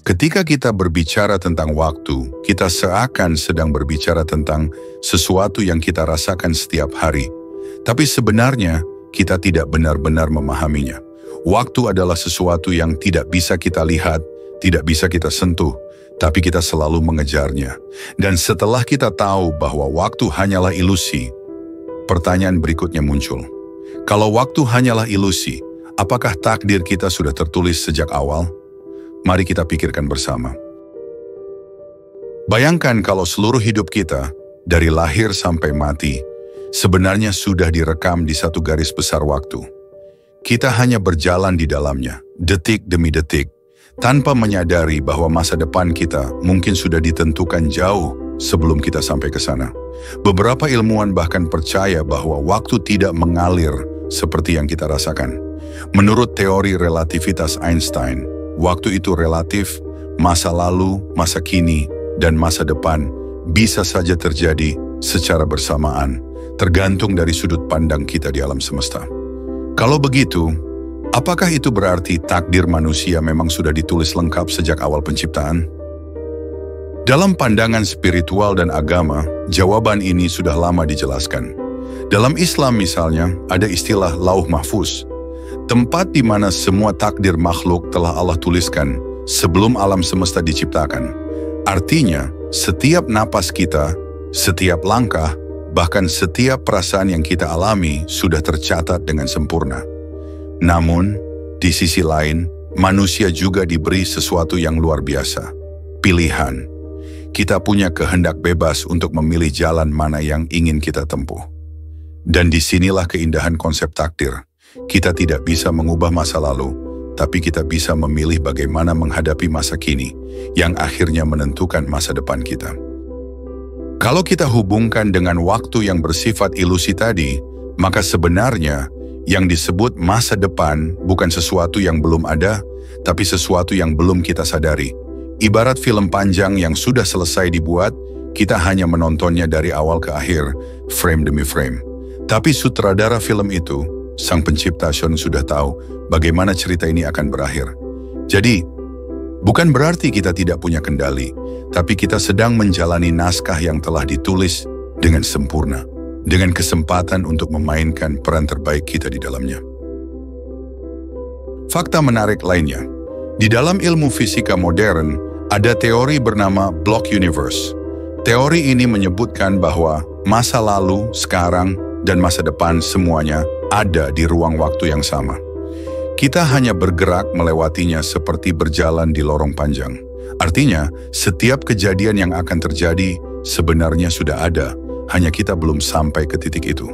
Ketika kita berbicara tentang waktu, kita seakan sedang berbicara tentang sesuatu yang kita rasakan setiap hari. Tapi sebenarnya, kita tidak benar-benar memahaminya. Waktu adalah sesuatu yang tidak bisa kita lihat, tidak bisa kita sentuh, tapi kita selalu mengejarnya. Dan setelah kita tahu bahwa waktu hanyalah ilusi, pertanyaan berikutnya muncul. Kalau waktu hanyalah ilusi, apakah takdir kita sudah tertulis sejak awal? Mari kita pikirkan bersama. Bayangkan kalau seluruh hidup kita, dari lahir sampai mati, sebenarnya sudah direkam di satu garis besar waktu. Kita hanya berjalan di dalamnya, detik demi detik, tanpa menyadari bahwa masa depan kita mungkin sudah ditentukan jauh sebelum kita sampai ke sana. Beberapa ilmuwan bahkan percaya bahwa waktu tidak mengalir seperti yang kita rasakan. Menurut teori relativitas Einstein, waktu itu relatif, masa lalu, masa kini, dan masa depan bisa saja terjadi secara bersamaan, tergantung dari sudut pandang kita di alam semesta. Kalau begitu, apakah itu berarti takdir manusia memang sudah ditulis lengkap sejak awal penciptaan? Dalam pandangan spiritual dan agama, jawaban ini sudah lama dijelaskan. Dalam Islam misalnya, ada istilah lauh mahfuz, tempat di mana semua takdir makhluk telah Allah tuliskan sebelum alam semesta diciptakan. Artinya, setiap napas kita, setiap langkah, bahkan setiap perasaan yang kita alami sudah tercatat dengan sempurna. Namun, di sisi lain, manusia juga diberi sesuatu yang luar biasa, pilihan. Kita punya kehendak bebas untuk memilih jalan mana yang ingin kita tempuh. Dan disinilah keindahan konsep takdir. Kita tidak bisa mengubah masa lalu, tapi kita bisa memilih bagaimana menghadapi masa kini, yang akhirnya menentukan masa depan kita. Kalau kita hubungkan dengan waktu yang bersifat ilusi tadi, maka sebenarnya yang disebut masa depan bukan sesuatu yang belum ada, tapi sesuatu yang belum kita sadari. Ibarat film panjang yang sudah selesai dibuat, kita hanya menontonnya dari awal ke akhir, frame demi frame. Tapi sutradara film itu, sang pencipta Sean, sudah tahu bagaimana cerita ini akan berakhir. Jadi, bukan berarti kita tidak punya kendali, tapi kita sedang menjalani naskah yang telah ditulis dengan sempurna, dengan kesempatan untuk memainkan peran terbaik kita di dalamnya. Fakta menarik lainnya, di dalam ilmu fisika modern, ada teori bernama Block Universe. Teori ini menyebutkan bahwa masa lalu, sekarang, dan masa depan semuanya ada di ruang waktu yang sama. Kita hanya bergerak melewatinya seperti berjalan di lorong panjang. Artinya, setiap kejadian yang akan terjadi sebenarnya sudah ada, hanya kita belum sampai ke titik itu.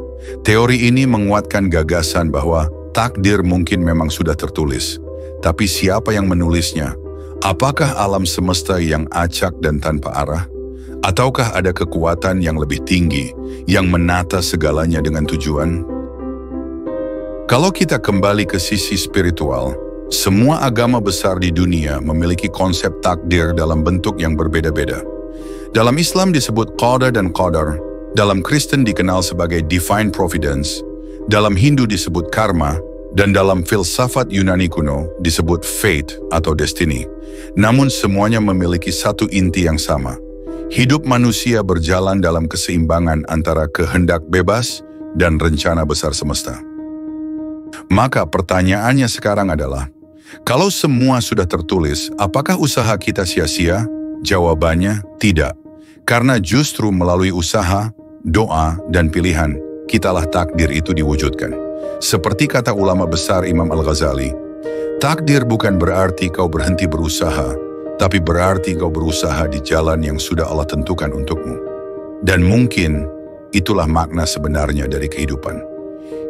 Teori ini menguatkan gagasan bahwa takdir mungkin memang sudah tertulis. Tapi siapa yang menulisnya? Apakah alam semesta yang acak dan tanpa arah? Ataukah ada kekuatan yang lebih tinggi yang menata segalanya dengan tujuan? Kalau kita kembali ke sisi spiritual, semua agama besar di dunia memiliki konsep takdir dalam bentuk yang berbeda-beda. Dalam Islam disebut qada dan qadar, dalam Kristen dikenal sebagai divine providence, dalam Hindu disebut karma, dan dalam filsafat Yunani kuno disebut fate atau destiny. Namun semuanya memiliki satu inti yang sama. Hidup manusia berjalan dalam keseimbangan antara kehendak bebas dan rencana besar semesta. Maka pertanyaannya sekarang adalah, kalau semua sudah tertulis, apakah usaha kita sia-sia? Jawabannya tidak. Karena justru melalui usaha, doa, dan pilihan, kitalah takdir itu diwujudkan. Seperti kata ulama besar Imam Al-Ghazali, takdir bukan berarti kau berhenti berusaha, tapi berarti kau berusaha di jalan yang sudah Allah tentukan untukmu. Dan mungkin itulah makna sebenarnya dari kehidupan.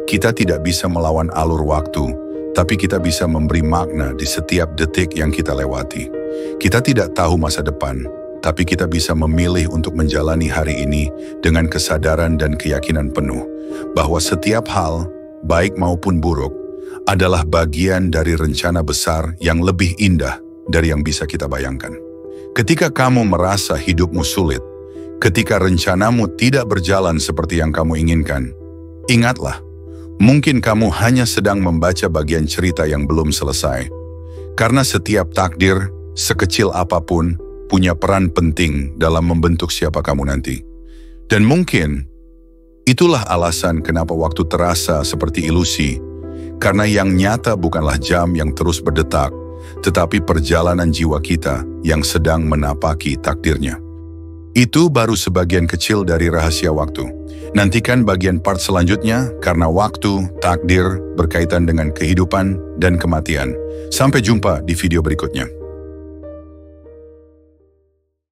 Kita tidak bisa melawan alur waktu, tapi kita bisa memberi makna di setiap detik yang kita lewati. Kita tidak tahu masa depan, tapi kita bisa memilih untuk menjalani hari ini dengan kesadaran dan keyakinan penuh bahwa setiap hal, baik maupun buruk, adalah bagian dari rencana besar yang lebih indah dari yang bisa kita bayangkan. Ketika kamu merasa hidupmu sulit, ketika rencanamu tidak berjalan seperti yang kamu inginkan, ingatlah, mungkin kamu hanya sedang membaca bagian cerita yang belum selesai. Karena setiap takdir, sekecil apapun, punya peran penting dalam membentuk siapa kamu nanti. Dan mungkin itulah alasan kenapa waktu terasa seperti ilusi, karena yang nyata bukanlah jam yang terus berdetak, tetapi perjalanan jiwa kita yang sedang menapaki takdirnya. Itu baru sebagian kecil dari rahasia waktu. Nantikan bagian part selanjutnya karena waktu, takdir berkaitan dengan kehidupan dan kematian. Sampai jumpa di video berikutnya.